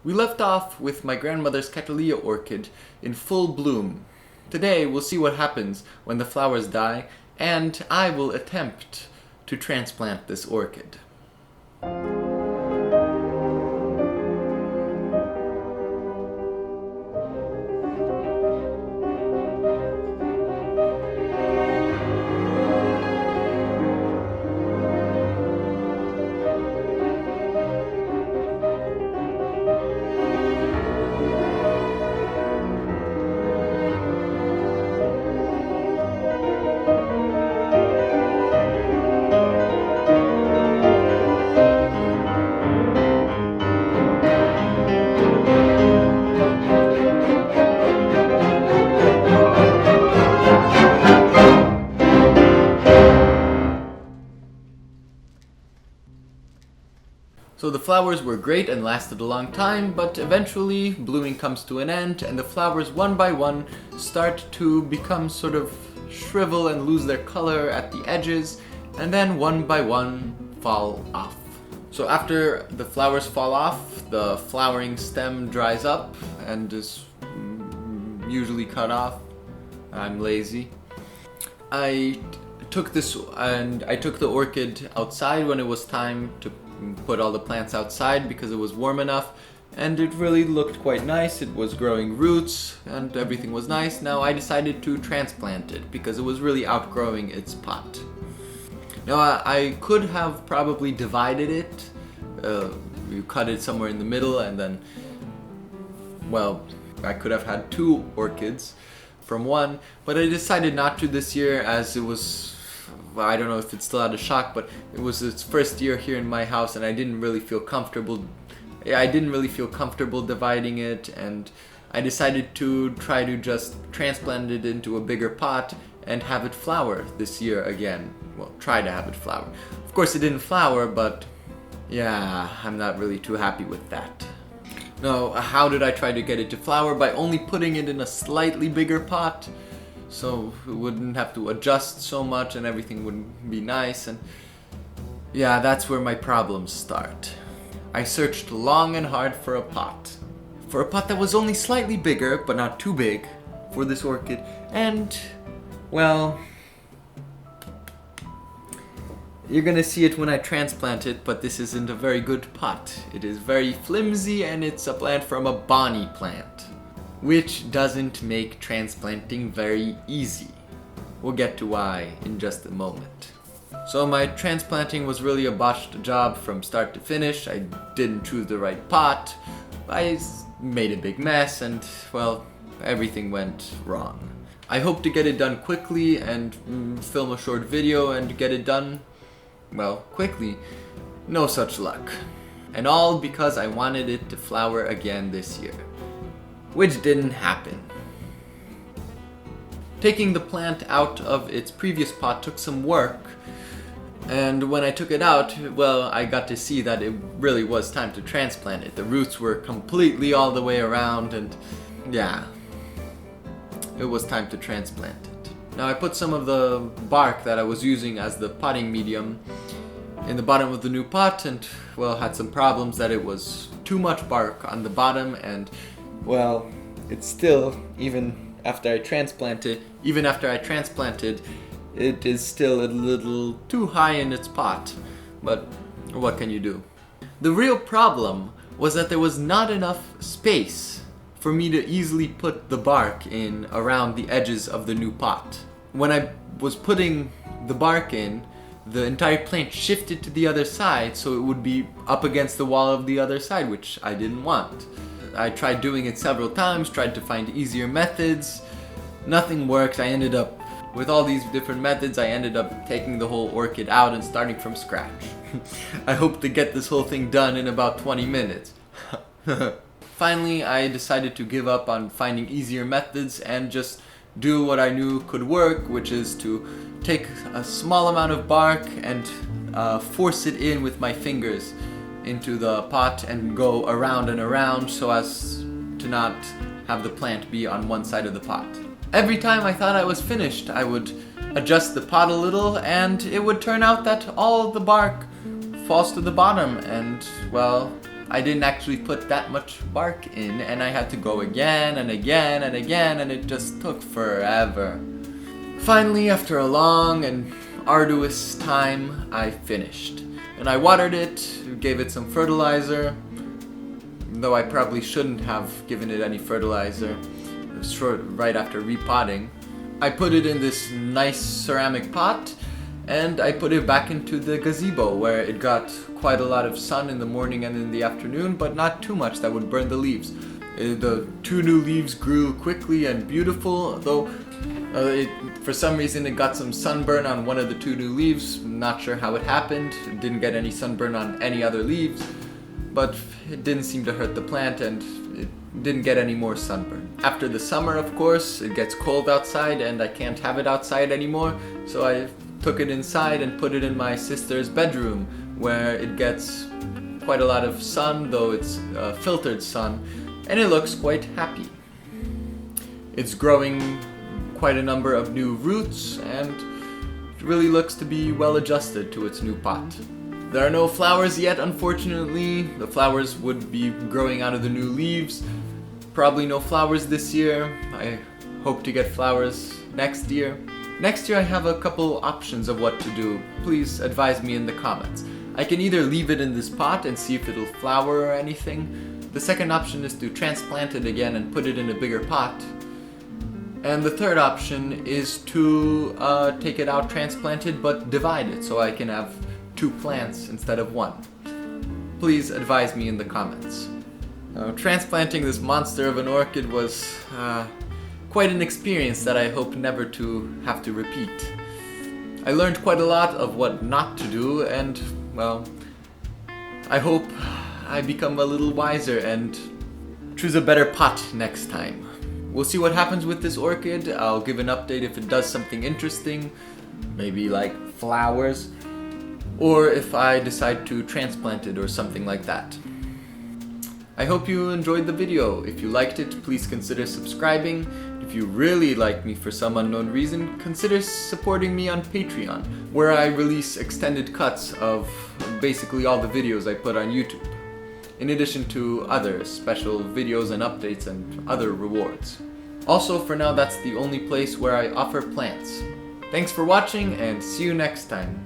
We left off with my grandmother's Catalina orchid in full bloom. Today we'll see what happens when the flowers die, and I will attempt to transplant this orchid. So the flowers were great and lasted a long time, but eventually blooming comes to an end and the flowers one by one start to become sort of shrivel and lose their color at the edges, and then one by one fall off. So after the flowers fall off, the flowering stem dries up and is usually cut off. I'm lazy. I took the orchid outside when it was time to put all the plants outside because it was warm enough, and it really looked quite nice. It was growing roots and everything was nice. Now I decided to transplant it because it was really outgrowing its pot. Now I could have probably divided it. You cut it somewhere in the middle and then, well, I could have had two orchids from one, but I decided not to this year as it was, I don't know if it's still out of shock, but it was its first year here in my house and I didn't really feel comfortable. I didn't really feel comfortable dividing it, and I decided to try to just transplant it into a bigger pot and have it flower this year again. Well, try to have it flower. Of course it didn't flower, but yeah, I'm not really too happy with that. Now, how did I try to get it to flower? By only putting it in a slightly bigger pot, so it wouldn't have to adjust so much and everything would be nice. And yeah, that's where my problems start. I searched long and hard for a pot that was only slightly bigger but not too big for this orchid, and well, you're gonna see it when I transplant it, but this isn't a very good pot. It is very flimsy and it's a plant from a Bonnie plant, which doesn't make transplanting very easy. We'll get to why in just a moment. So my transplanting was really a botched job from start to finish. I didn't choose the right pot. I made a big mess and, well, everything went wrong. I hope to get it done quickly and film a short video and get it done, well, quickly. No such luck. And all because I wanted it to flower again this year, which didn't happen. Taking the plant out of its previous pot took some work, and when I took it out, well, I got to see that it really was time to transplant it. The roots were completely all the way around, and yeah, it was time to transplant it. Now I put some of the bark that I was using as the potting medium in the bottom of the new pot, and well, had some problems that it was too much bark on the bottom, and well, it's still, even after I transplanted, it is still a little too high in its pot, but what can you do? The real problem was that there was not enough space for me to easily put the bark in around the edges of the new pot. When I was putting the bark in, the entire plant shifted to the other side, so it would be up against the wall of the other side, which I didn't want. I tried doing it several times, tried to find easier methods. Nothing worked. With all these different methods, I ended up taking the whole orchid out and starting from scratch. I hope to get this whole thing done in about 20 minutes. Finally, I decided to give up on finding easier methods and just do what I knew could work, which is to take a small amount of bark and force it in with my fingers into the pot and go around and around so as to not have the plant be on one side of the pot. Every time I thought I was finished, I would adjust the pot a little and it would turn out that all the bark falls to the bottom, and well, I didn't actually put that much bark in, and I had to go again and again and again, and it just took forever. Finally, after a long and arduous time, I finished. And I watered it, gave it some fertilizer, though I probably shouldn't have given it any fertilizer. It was right after repotting. I put it in this nice ceramic pot, and I put it back into the gazebo where it got quite a lot of sun in the morning and in the afternoon, but not too much that would burn the leaves. The 2 new leaves grew quickly and beautiful, though for some reason it got some sunburn on one of the 2 new leaves. I'm not sure how it happened. It didn't get any sunburn on any other leaves, but it didn't seem to hurt the plant, and it didn't get any more sunburn. After the summer, of course, it gets cold outside and I can't have it outside anymore, so I took it inside and put it in my sister's bedroom, where it gets quite a lot of sun, though it's filtered sun, and it looks quite happy. It's growing quite a number of new roots, and it really looks to be well adjusted to its new pot. There are no flowers yet, unfortunately. The flowers would be growing out of the new leaves. Probably no flowers this year. I hope to get flowers next year. Next year I have a couple options of what to do. Please advise me in the comments. I can either leave it in this pot and see if it'll flower or anything. The second option is to transplant it again and put it in a bigger pot. And the third option is to take it out transplanted but divide it so I can have 2 plants instead of 1. Please advise me in the comments. Transplanting this monster of an orchid was quite an experience that I hope never to have to repeat. I learned quite a lot of what not to do, and, well, I hope I become a little wiser and choose a better pot next time. We'll see what happens with this orchid. I'll give an update if it does something interesting, maybe like flowers, or if I decide to transplant it or something like that. I hope you enjoyed the video. If you liked it, please consider subscribing. If you really like me for some unknown reason, consider supporting me on Patreon, where I release extended cuts of basically all the videos I put on YouTube, in addition to other special videos and updates and other rewards. Also, for now, that's the only place where I offer plants. Thanks for watching, and see you next time.